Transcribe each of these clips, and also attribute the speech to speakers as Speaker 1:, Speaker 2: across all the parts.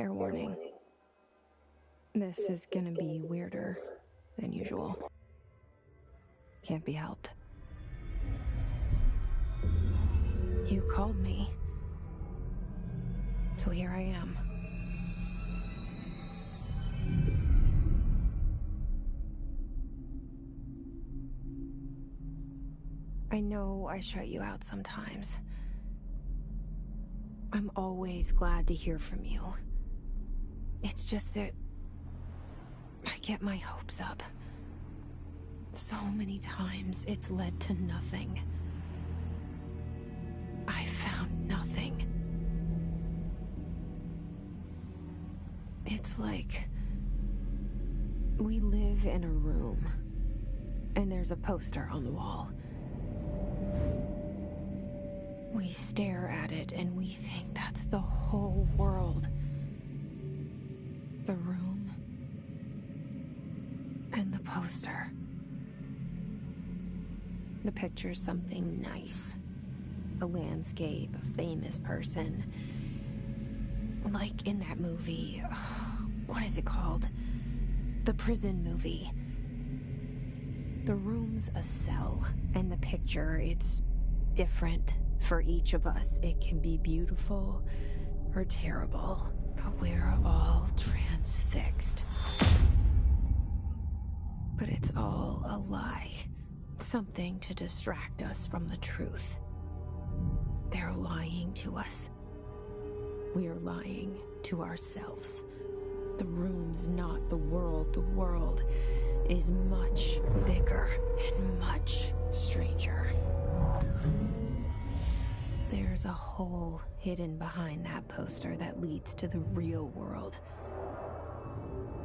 Speaker 1: Fair warning. This is gonna be weirder than usual. Can't be helped. You called me. So here I am. I know I shut you out sometimes. I'm always glad to hear from you. It's just that I get my hopes up. So many times it's led to nothing. I found nothing. It's like we live in a room, and there's a poster on the wall. We stare at it and we think that's the whole world. The room and the poster. The picture's something nice. A landscape, a famous person. Like in that movie, what is it called? The prison movie. The room's a cell, and the picture, it's different for each of us. It can be beautiful or terrible, but we're all transfixed. But it's all a lie. Something to distract us from the truth. They're lying to us. We're lying to ourselves. The room's not the world. The world is much bigger and much stranger. There's a hole hidden behind that poster that leads to the real world.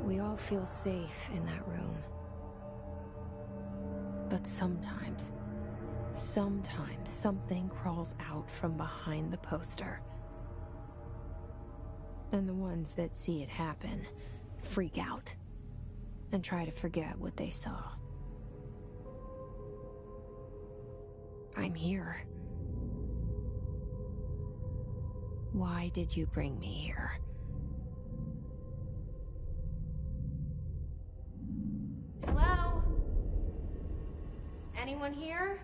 Speaker 1: We all feel safe in that room. But sometimes something crawls out from behind the poster. And the ones that see it happen freak out and try to forget what they saw. I'm here. Why did you bring me here? Hello? Anyone here?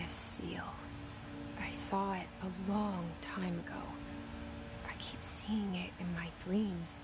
Speaker 1: This seal. I saw it a long time ago. I keep seeing it in my dreams.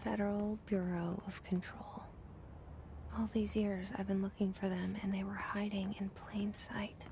Speaker 1: Federal Bureau of Control. All these years I've been looking for them, and they were hiding in plain sight.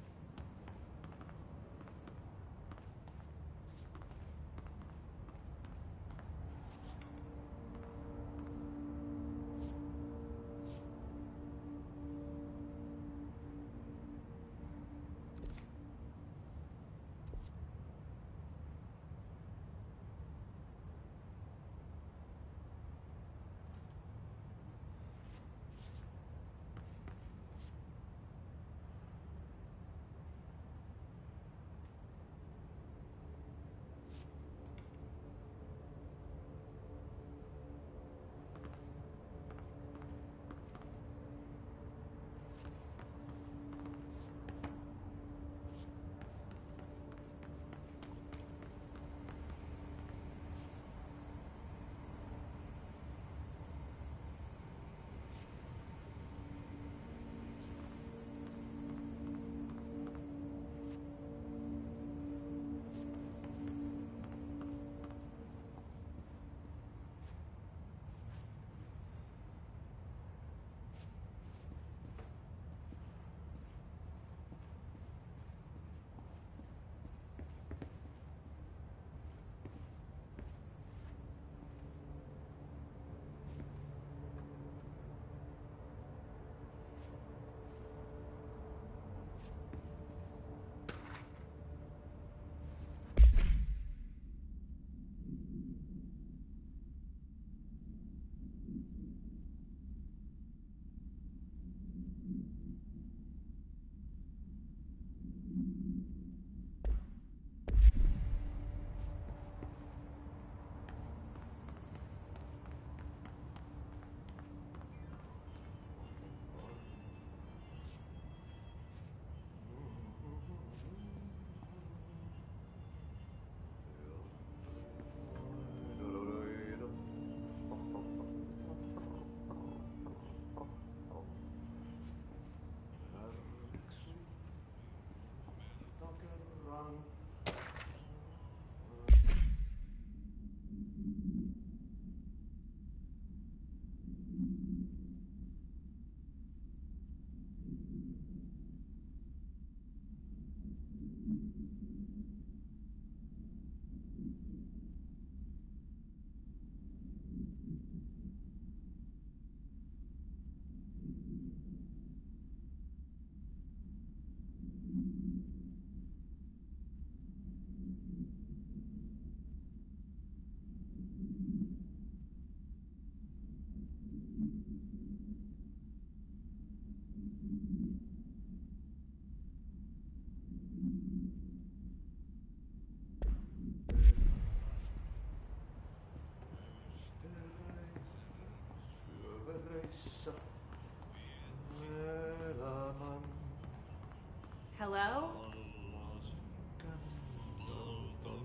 Speaker 2: Hello?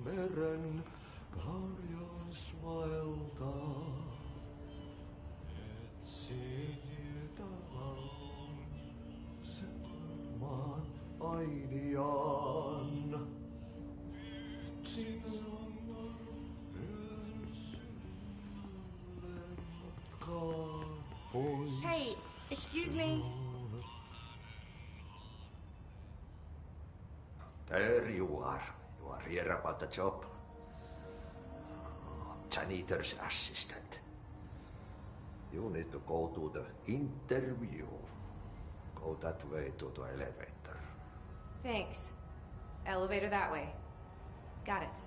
Speaker 3: Meren harjausvaelta, etsit maan ainiaan. pois.
Speaker 1: Hey, excuse me.
Speaker 3: There you are. You are here about the job. Janitor's assistant. You need to go to the interview. Go that way to the elevator.
Speaker 1: Thanks. Elevator that way. Got it.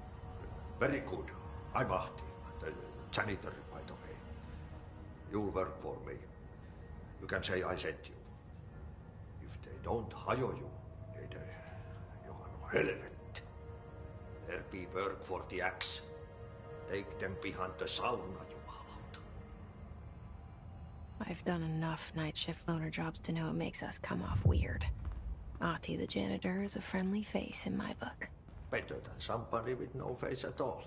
Speaker 3: Very good. I'm Ahti, the janitor, by the way. You'll work for me. You can say I sent you. If they don't hire you, they you are no helvet. There be work for the axe. Take them behind the sauna, jumalauta.
Speaker 1: I've done enough night shift loner jobs to know it makes us come off weird. Ahti the janitor is a friendly face in my book.
Speaker 3: Better than somebody with no face at all.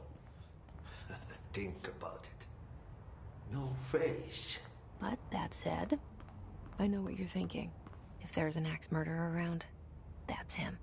Speaker 3: Think about it. No face.
Speaker 1: But that said, I know what you're thinking. If there's an axe murderer around, that's him.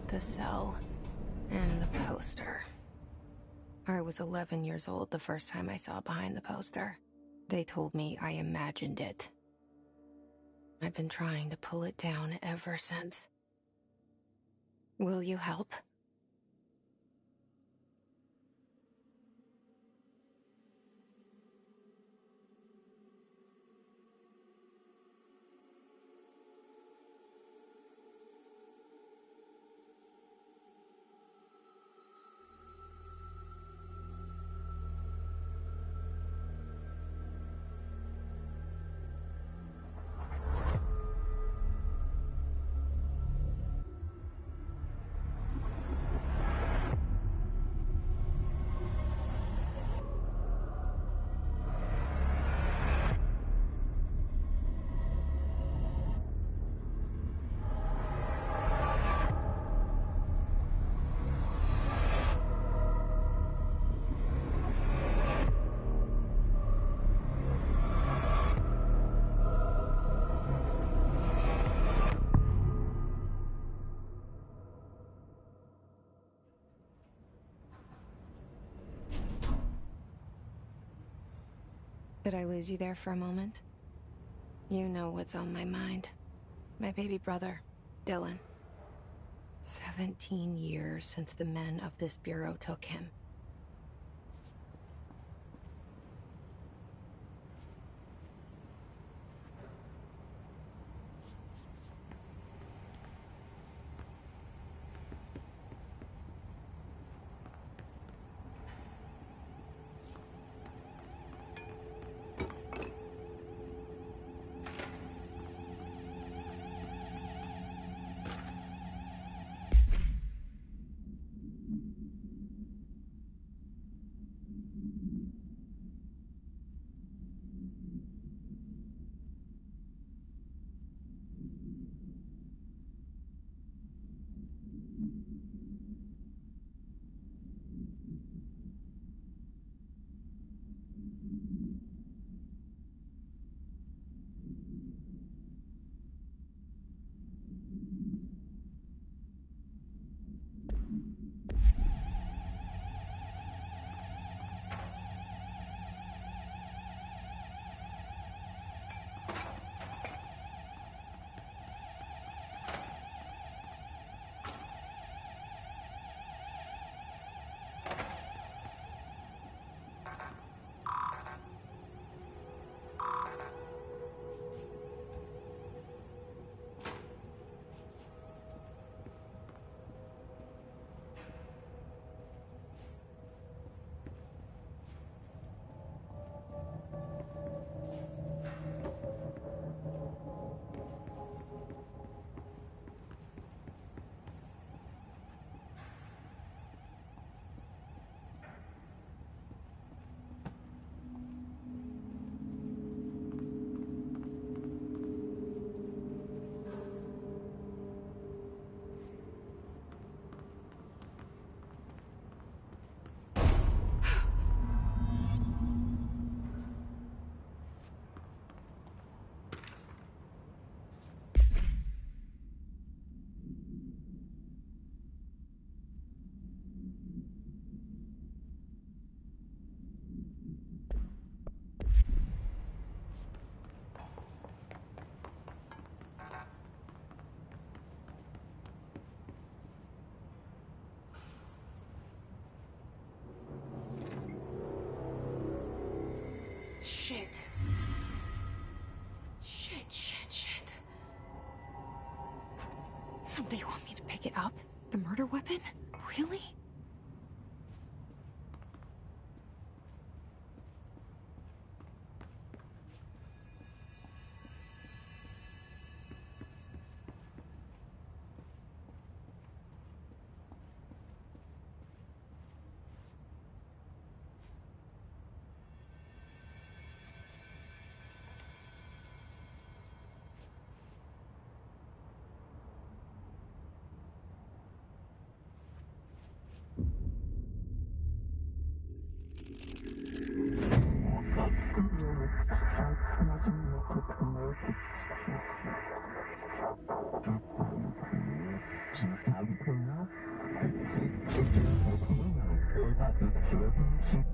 Speaker 1: The cell and the poster. I was 11 years old the first time I saw behind the poster. They told me I imagined it. I've been trying to pull it down ever since. Will you help? Did I lose you there for a moment? You know what's on my mind. My baby brother, Dylan. 17 years since the men of this bureau took him. Shit. Shit. Something. You want me to pick it up? The murder weapon? Really?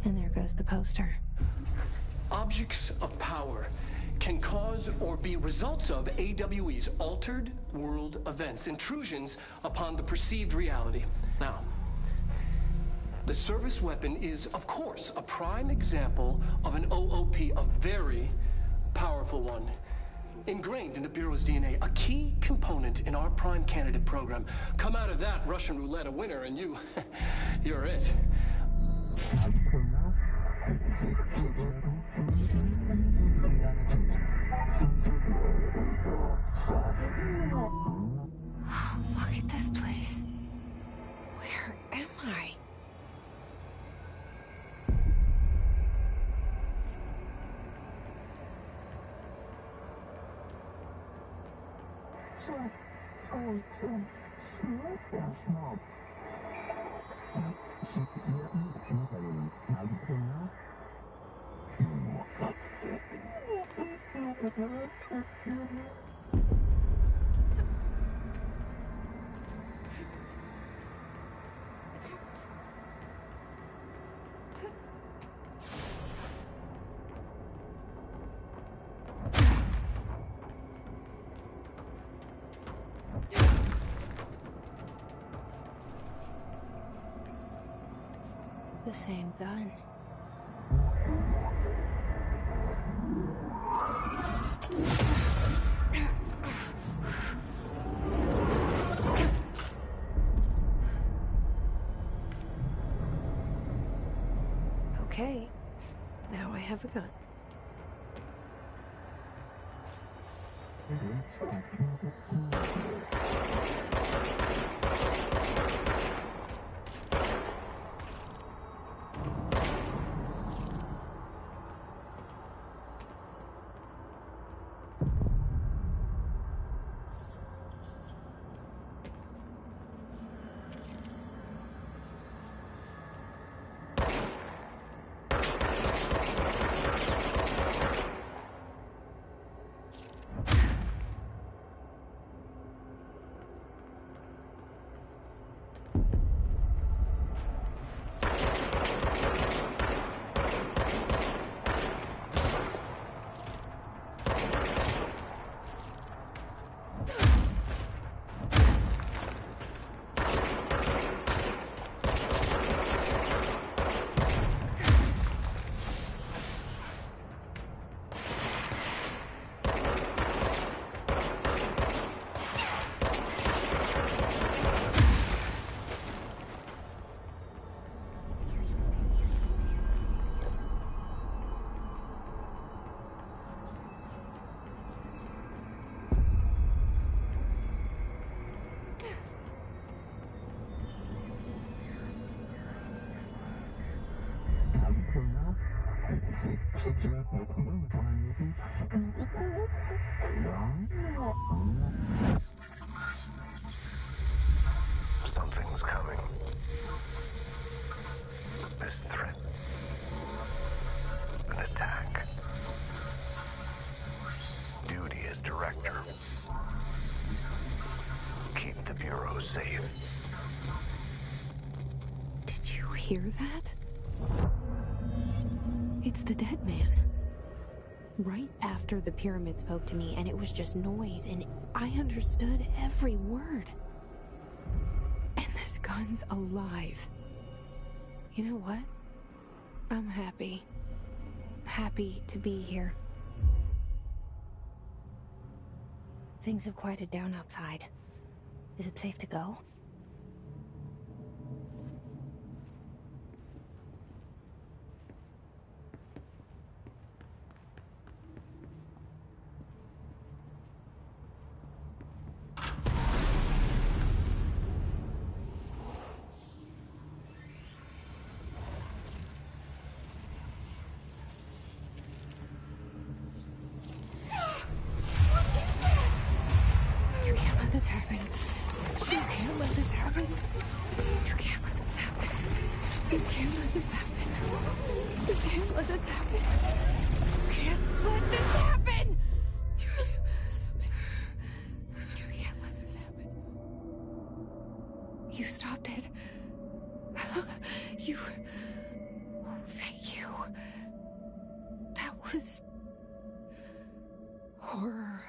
Speaker 1: And there goes the poster.
Speaker 2: Objects of power can cause or be results of AWE's altered world events, intrusions upon the perceived reality. Now, the service weapon is, of course, a prime example of an OOP, a very powerful one. Ingrained in the Bureau's DNA, a key component in our prime candidate program. Come out of that Russian roulette a winner and you're it.
Speaker 1: Look at this place. Where am I? The same gun. Okay, now I have a gun.
Speaker 4: Something's coming. This threat. An attack. Duty as director. Keep the Bureau safe.
Speaker 1: Did you hear that? It's the dead man. Right after the pyramid spoke to me, and it was just noise, and I understood every word. And this gun's alive. You know what? I'm happy. happy to be here. Things have quieted down outside. Is it safe to go? You can't let this happen. You can't let this happen. You can't let this happen. You can't let this happen. You can't let this happen. You can't let this happen. You can't let this happen. You can't let this happen. You stopped it. You... Oh, thank you. That was... horror.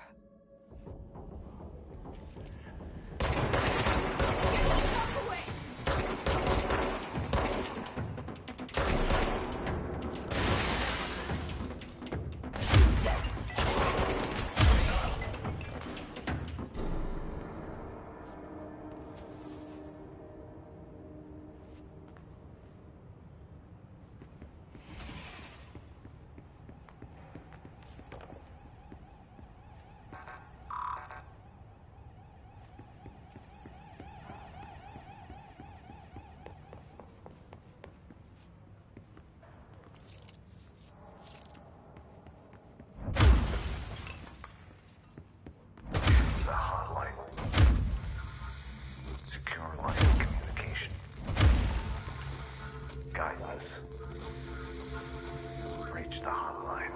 Speaker 4: Reach the hotline.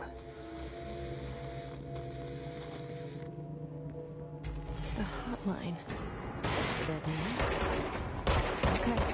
Speaker 1: The hotline. Did that mean? Okay.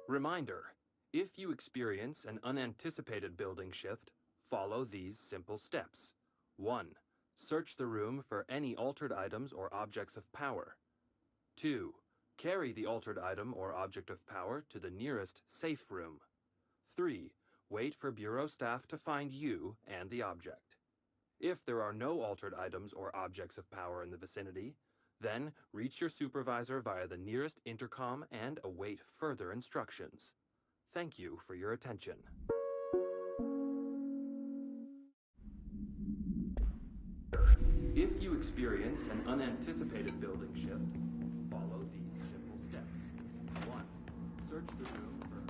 Speaker 5: Reminder, if you experience an unanticipated building shift, follow these simple steps. 1. Search the room for any altered items or objects of power. 2. Carry the altered item or object of power to the nearest safe room. 3. Wait for Bureau staff to find you and the object. If there are no altered items or objects of power in the vicinity, then reach your supervisor via the nearest intercom and await further instructions. Thank you for your attention. If you experience an unanticipated building shift, follow these simple steps. 1. Search the room for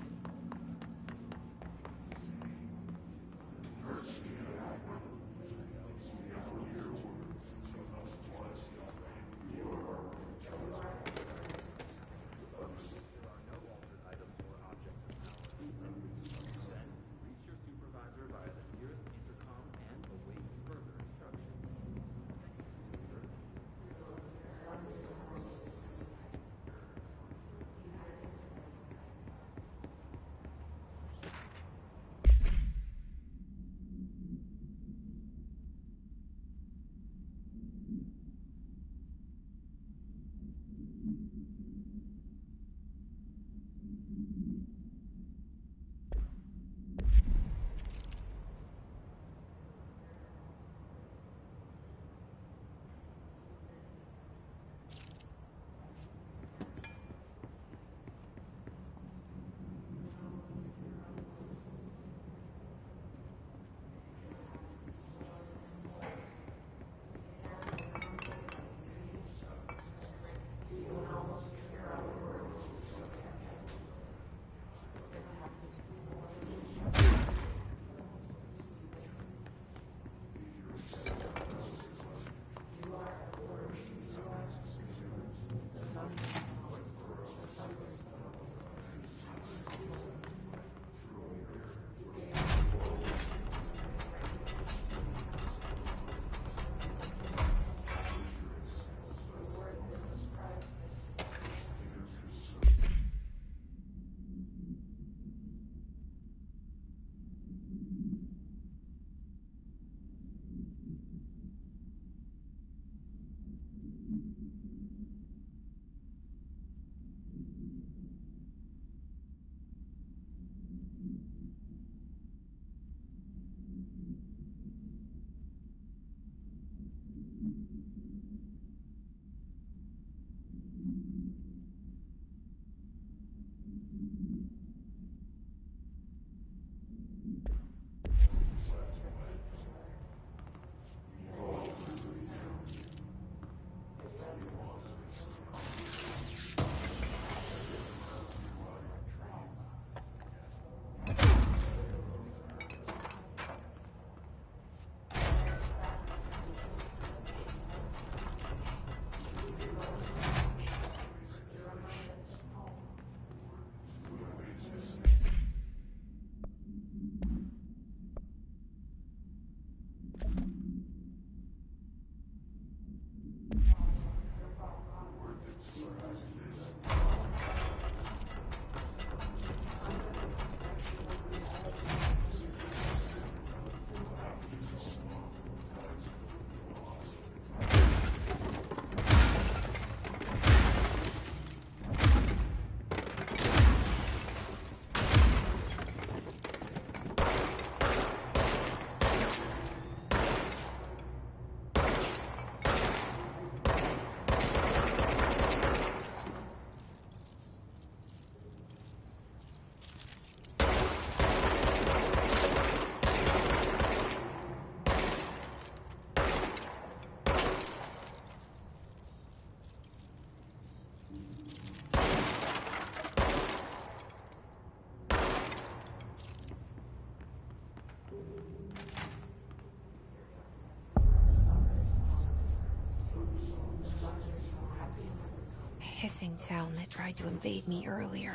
Speaker 1: hissing sound that tried to invade me earlier.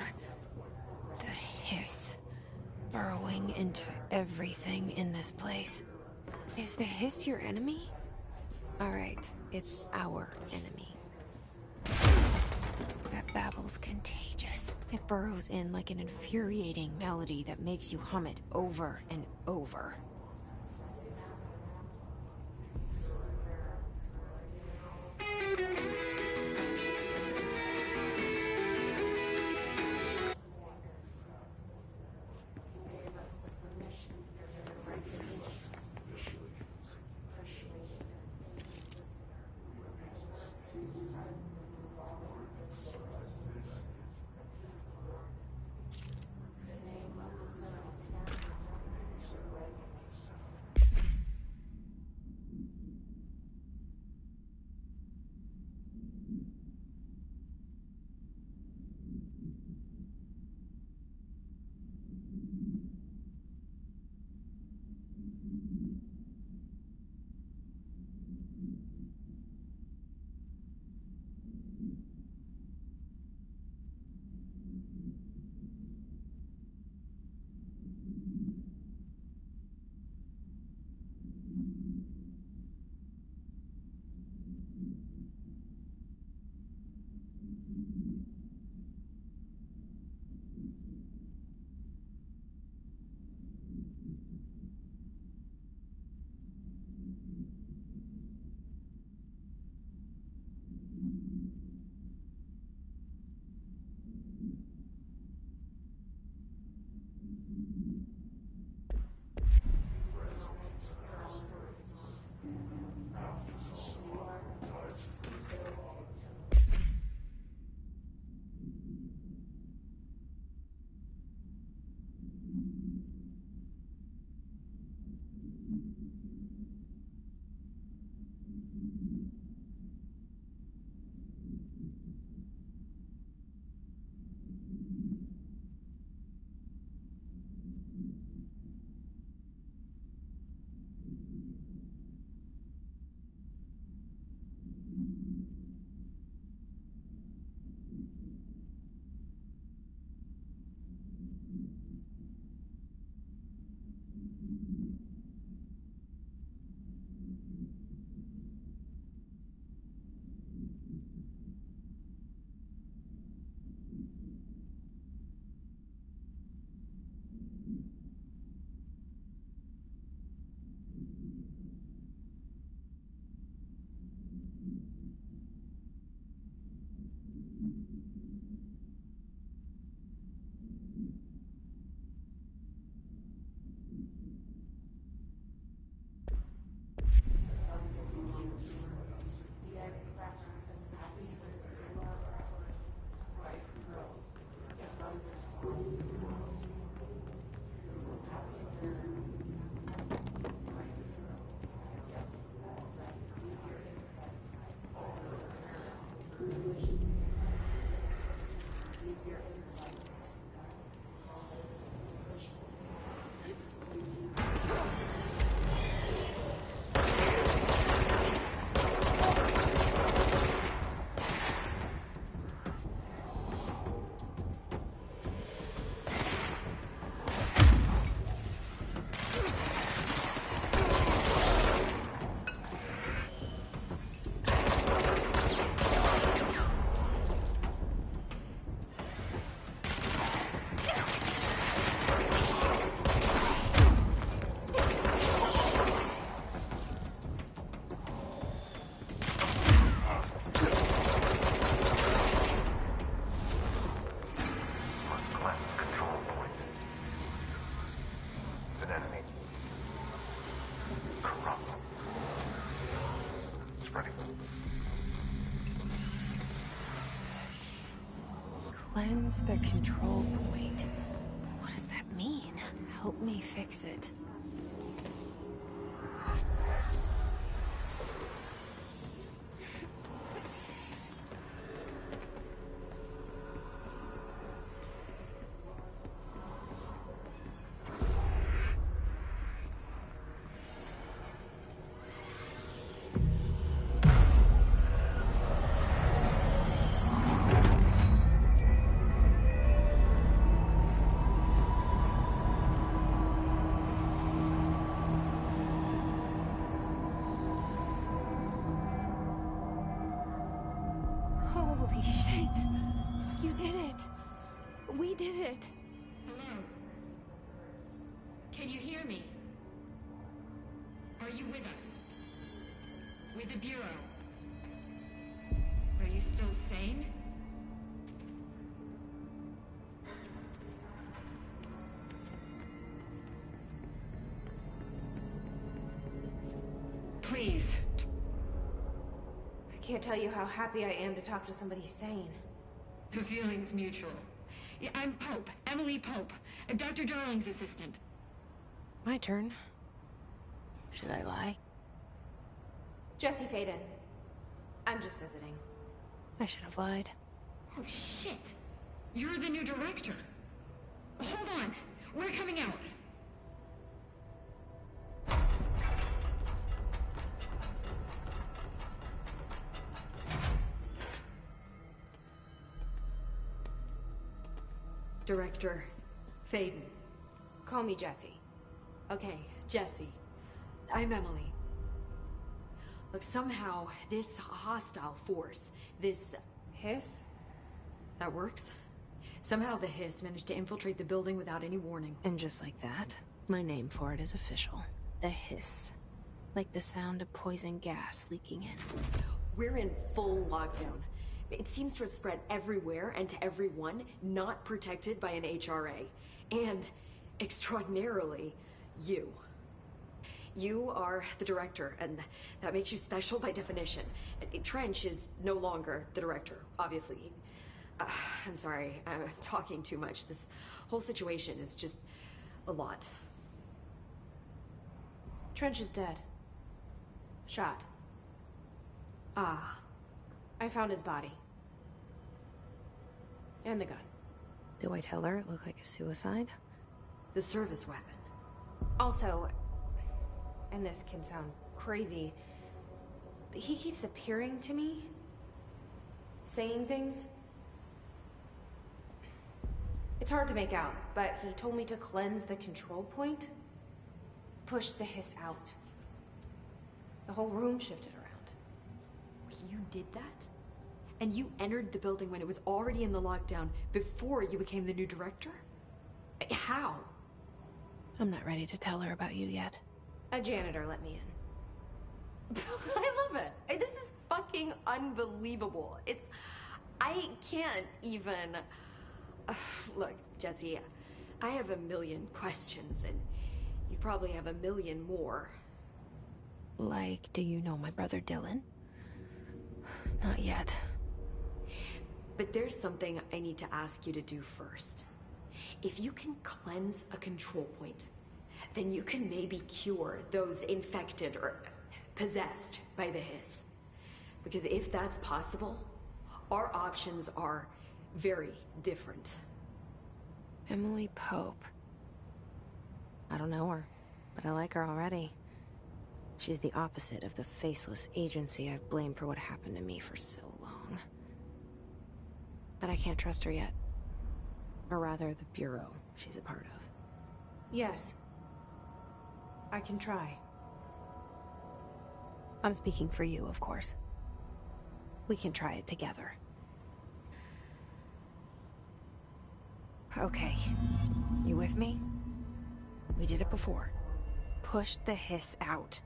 Speaker 1: The hiss, burrowing into everything in this place. Is the hiss your enemy? Alright, it's our enemy. That babble's contagious. It burrows in like an infuriating melody that makes you hum it over and over.
Speaker 4: Ready.
Speaker 1: Cleanse the control point. What does that mean? Help me fix it. Holy shit! You did it! We did it!
Speaker 6: Hello? Can you hear me? Are you with us? With the Bureau? Are you still sane? Please.
Speaker 1: I can't tell you how happy I am to talk to somebody sane.
Speaker 6: The feeling's mutual. Yeah, I'm Pope. Emily Pope. Dr. Darling's assistant.
Speaker 1: My turn. Should I lie? Jesse Faden. I'm just visiting. I should have lied.
Speaker 6: Oh, shit. You're the new director. Hold on. We're coming out.
Speaker 7: Director Faden.
Speaker 1: Call me Jesse.
Speaker 7: Okay, Jesse. I'm Emily. Look, somehow this hostile force, this...
Speaker 1: Hiss?
Speaker 7: That works? Somehow the hiss managed to infiltrate the building without any warning.
Speaker 1: And just like that, my name for it is official. The hiss. Like the sound of poison gas leaking in.
Speaker 7: We're in full lockdown. It seems to have spread everywhere and to everyone not protected by an HRA. And, extraordinarily, you. You are the director, and that makes you special by definition. Trench is no longer the director, obviously. I'm sorry, I'm talking too much. This whole situation is just a lot.
Speaker 1: Trench is dead. Shot.
Speaker 7: Ah.
Speaker 1: I found his body. And the gun. Do I tell her it looked like a suicide?
Speaker 7: The service weapon.
Speaker 1: Also, and this can sound crazy, but he keeps appearing to me. Saying things. It's hard to make out, but he told me to cleanse the control point. Push the hiss out. The whole room shifted around.
Speaker 7: You did that? And you entered the building when it was already in the lockdown before you became the new director? How?
Speaker 1: I'm not ready to tell her about you yet. A janitor let me in.
Speaker 7: I love it. This is fucking unbelievable. I can't even... Look, Jesse, I have a million questions, and you probably have a million more.
Speaker 1: Like, do you know my brother Dylan? Not yet.
Speaker 7: But there's something I need to ask you to do first. If you can cleanse a control point, then you can maybe cure those infected or possessed by the hiss. Because if that's possible, our options are very different.
Speaker 1: Emily Pope. I don't know her, but I like her already. She's the opposite of the faceless agency I've blamed for what happened to me for so long. But I can't trust her yet. Or rather, the Bureau she's a part of. Yes. I can try. I'm speaking for you, of course. We can try it together. Okay. You with me? We did it before. Push the hiss out.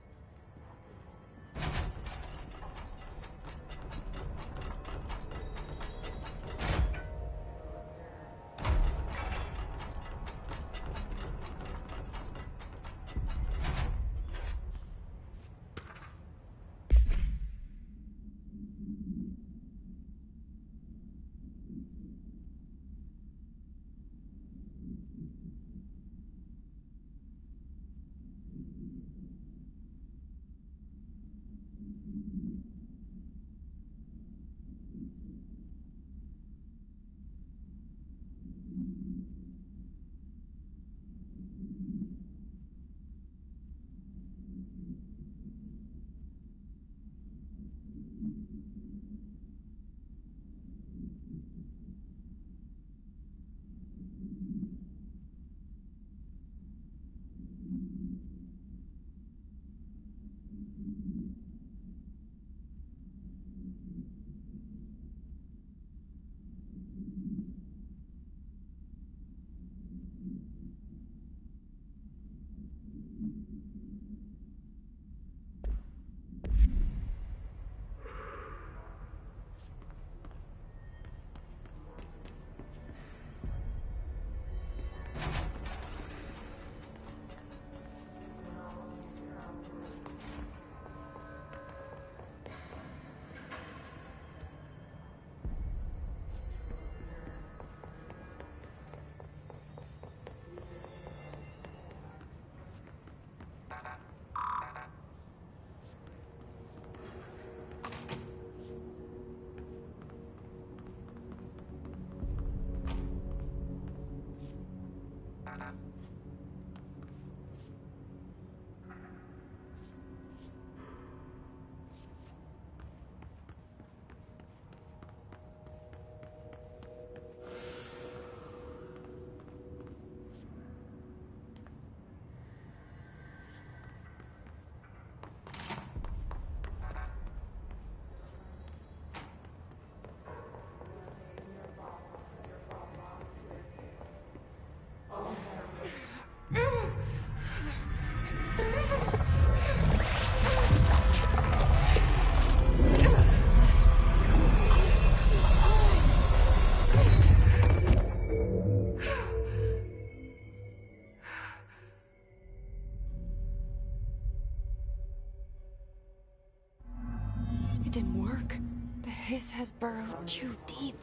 Speaker 1: didn't work. The hiss has burrowed too deep.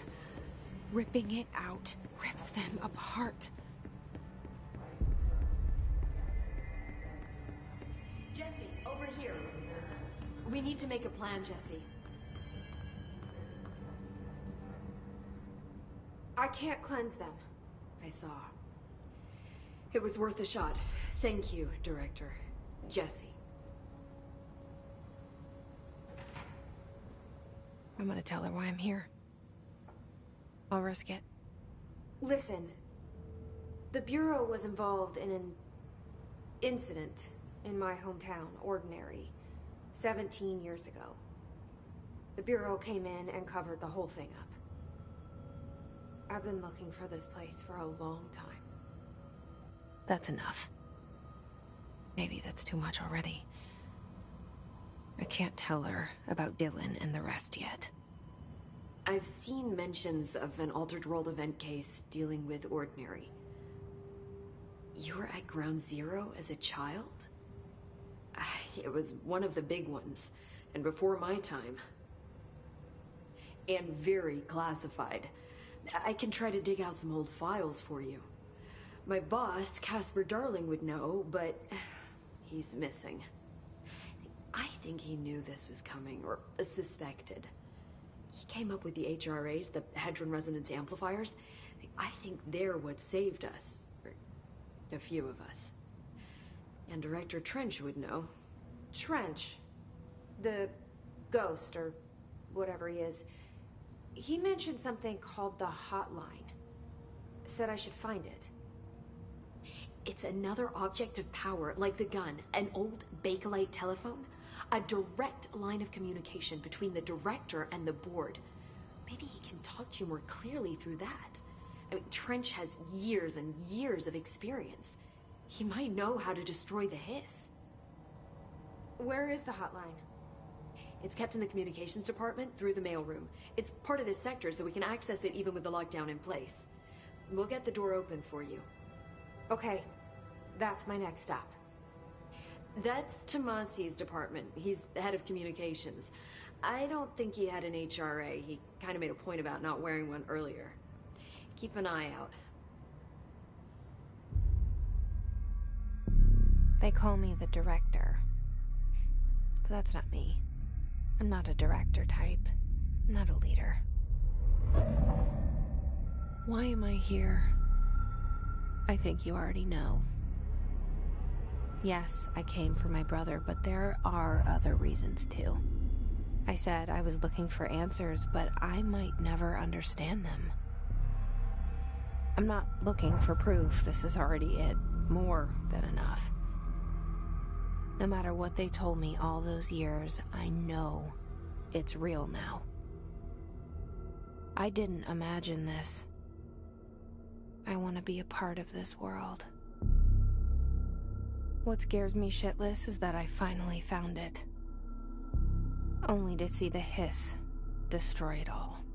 Speaker 1: Ripping it out rips them apart.
Speaker 7: Jesse, over here. We need to make a plan, Jesse.
Speaker 1: I can't cleanse them.
Speaker 7: I saw. It was worth a shot. Thank you, Director. Jesse.
Speaker 1: I'm gonna tell her why I'm here. I'll risk it. Listen, the Bureau was involved in an incident in my hometown, Ordinary, 17 years ago. The Bureau came in and covered the whole thing up. I've been looking for this place for a long time. That's enough. Maybe that's too much already. I can't tell her about Dylan and the rest yet.
Speaker 7: I've seen mentions of an Altered World event case dealing with Ordinary. You were at Ground Zero as a child? It was one of the big ones, and before my time. And very classified. I can try to dig out some old files for you. My boss, Casper Darling, would know, but he's missing. I think he knew this was coming, or suspected. He came up with the HRAs, the Hadron Resonance Amplifiers. I think they're what saved us. Or a few of us. And Director Trench would know.
Speaker 1: Trench? The ghost, or whatever he is. He mentioned something called the Hotline. Said I should find it.
Speaker 7: It's another object of power, like the gun, an old Bakelite telephone. A direct line of communication between the director and the board. Maybe he can talk to you more clearly through that. I mean, Trench has years and years of experience. He might know how to destroy the hiss.
Speaker 1: Where is the hotline?
Speaker 7: It's kept in the communications department through the mailroom. It's part of this sector, so we can access it even with the lockdown in place. We'll get the door open for you.
Speaker 1: Okay, that's my next stop.
Speaker 7: That's Tomasi's department. He's head of communications. I don't think he had an HRA. He kind of made a point about not wearing one earlier. Keep an eye out.
Speaker 1: They call me the director. But that's not me. I'm not a director type. I'm not a leader. Why am I here? I think you already know. Yes, I came for my brother, but there are other reasons too. I said I was looking for answers, but I might never understand them. I'm not looking for proof. This is already it. More than enough. No matter what they told me all those years, I know it's real now. I didn't imagine this. I want to be a part of this world. What scares me shitless is that I finally found it. Only to see the hiss destroy it all.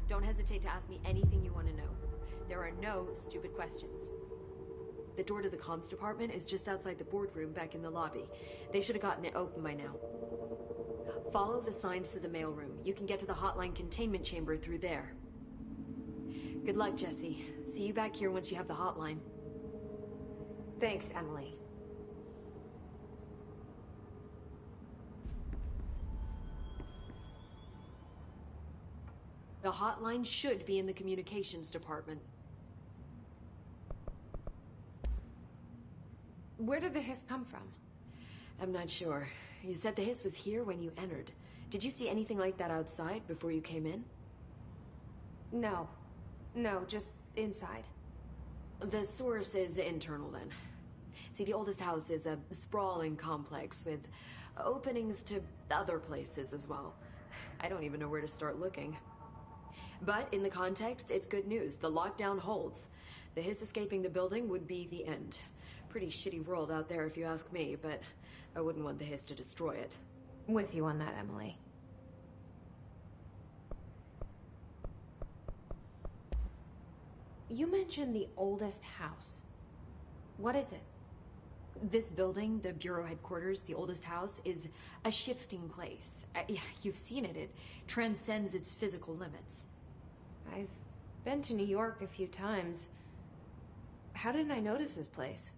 Speaker 7: Don't hesitate to ask me anything you want to know. There are no stupid questions. The door to the comms department is just outside the boardroom back in the lobby. They should have gotten it open by now. Follow the signs to the mailroom. You can get to the hotline containment chamber through there. Good luck, Jesse. See you back here once you have the hotline.
Speaker 1: Thanks, Emily.
Speaker 7: The hotline should be in the communications department.
Speaker 1: Where did the hiss come from?
Speaker 7: I'm not sure. You said the hiss was here when you entered. Did you see anything like that outside before you came in?
Speaker 1: No. No, just inside.
Speaker 7: The source is internal then. See, the oldest house is a sprawling complex with openings to other places as well. I don't even know where to start looking. But in the context, it's good news. The lockdown holds. The Hiss escaping the building would be the end. Pretty shitty world out there if you ask me, but I wouldn't want the Hiss to destroy it.
Speaker 1: With you on that, Emily. You mentioned the oldest house. What is it?
Speaker 7: This building, the Bureau headquarters, the oldest house, is a shifting place. You've seen it. It transcends its physical limits.
Speaker 1: I've been to New York a few times. How didn't I notice this place?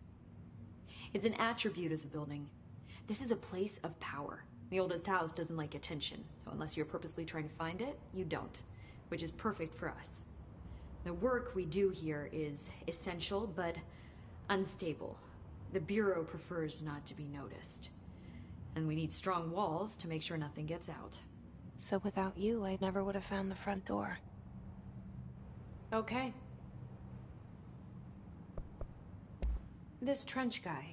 Speaker 7: It's an attribute of the building. This is a place of power. The oldest house doesn't like attention, so unless you're purposely trying to find it, you don't, which is perfect for us. The work we do here is essential, but unstable. The Bureau prefers not to be noticed. And we need strong walls to make sure nothing gets out.
Speaker 1: So without you, I never would have found the front door. Okay. This Trench guy.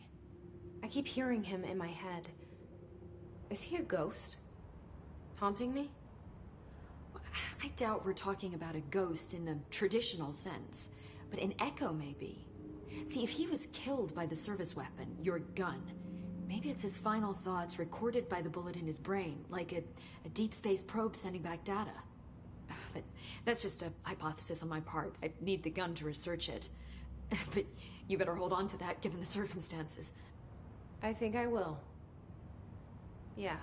Speaker 1: I keep hearing him in my head. Is he a ghost? Haunting me?
Speaker 7: I doubt we're talking about a ghost in the traditional sense, but an echo maybe. See, if he was killed by the service weapon, your gun, maybe it's his final thoughts recorded by the bullet in his brain, like a deep space probe sending back data. But that's just a hypothesis on my part. I need the gun to research it. But you better hold on to that given the circumstances.
Speaker 1: I think I will. Yeah.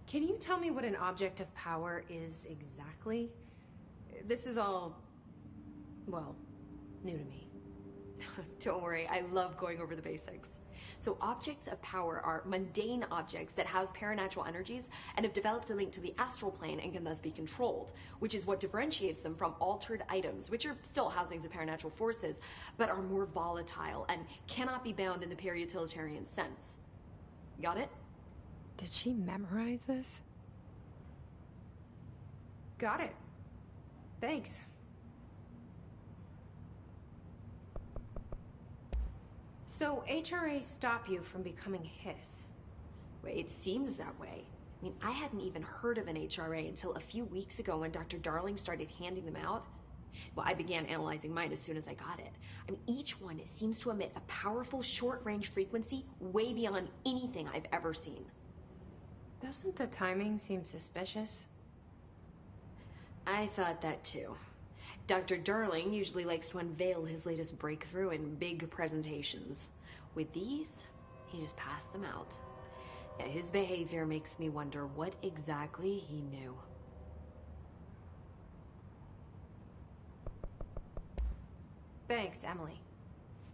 Speaker 1: Can you tell me what an object of power is exactly? This is all, well, new to me.
Speaker 7: Don't worry, I love going over the basics. So objects of power are mundane objects that house paranatural energies and have developed a link to the astral plane and can thus be controlled, which is what differentiates them from altered items, which are still housings of paranatural forces, but are more volatile and cannot be bound in the peri-utilitarian sense. Got it?
Speaker 1: Did she memorize this? Got it. Thanks. So HRA stop you from becoming Hiss?
Speaker 7: Well, it seems that way. I mean, I hadn't even heard of an HRA until a few weeks ago when Dr. Darling started handing them out. Well, I began analyzing mine as soon as I got it. I mean, each one seems to emit a powerful short-range frequency way beyond anything I've ever seen.
Speaker 1: Doesn't the timing seem suspicious?
Speaker 7: I thought that too. Dr. Darling usually likes to unveil his latest breakthrough in big presentations. With these, he just passed them out. Yeah, his behavior makes me wonder what exactly he knew.
Speaker 1: Thanks, Emily.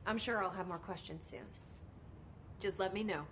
Speaker 1: I'm sure I'll have more questions soon.
Speaker 7: Just let me know.